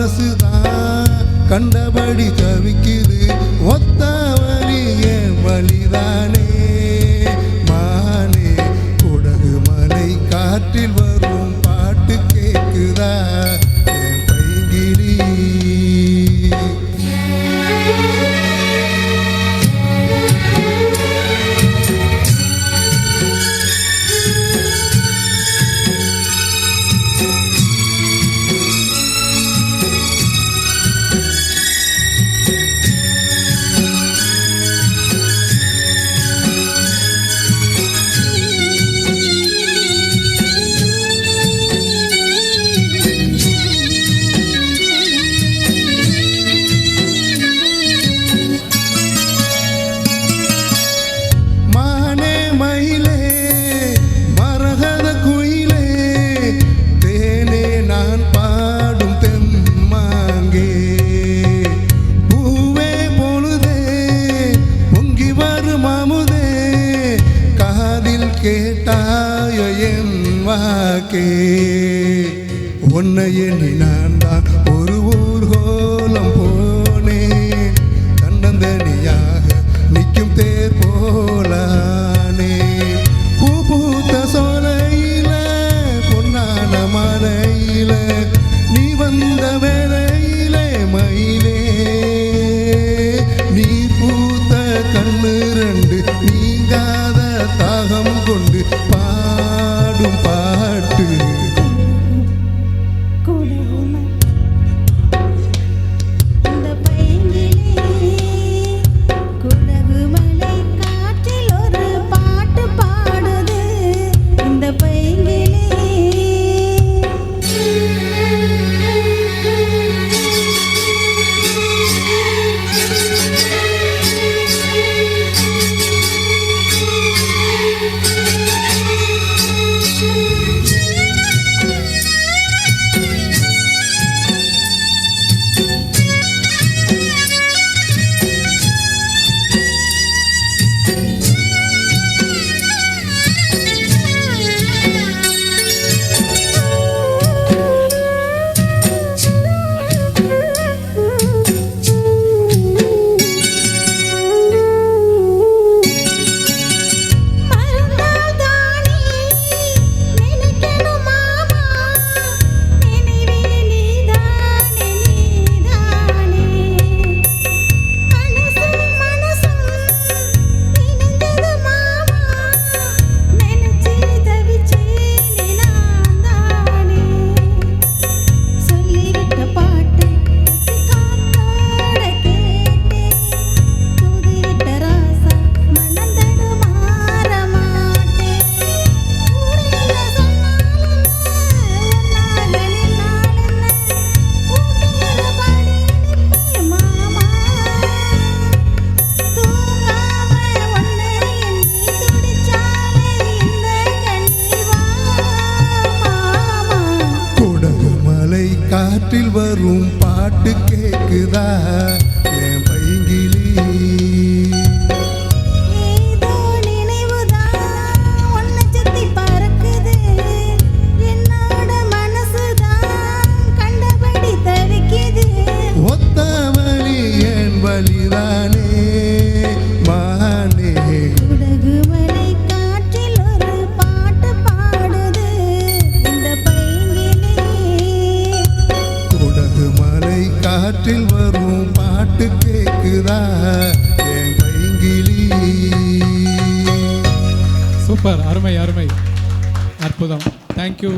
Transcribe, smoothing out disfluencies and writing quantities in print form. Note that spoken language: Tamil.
மனசுதான் கண்டபடி தவிக்குது. ஒத்த வழி என் வழிதானே மானே. குடகு மலை காற்றில் வரும் பாட்டு கேக்குதா என் பைங்கிளி. கேட்டாய என் வாக்கே உன்னை எண்ணி நான் தான் ஒரு ஊர்கோலம் போனேன். தன்னந்தனியாக நிற்கும் தேர் போலானே. பூ பூத்த சோலையில பொன்னான மலையில நீ வந்த வேளையில மயிலே. நீ பூத்த கண்ணு ரெண்டு நீங்காத தாகம் கொண்டு பாடும் பாட்டு. காற்றில் வரும் பாட்டு கேக்குதா என் பைங்கிளி. ஒத்த வழி என் வழிதானே மானே. காற்றில் வரும் பாட்டு கேக்குதா என் பைங்கிளி. சூப்பர், அருமை அருமை, அற்புதம். தேங்க்யூ.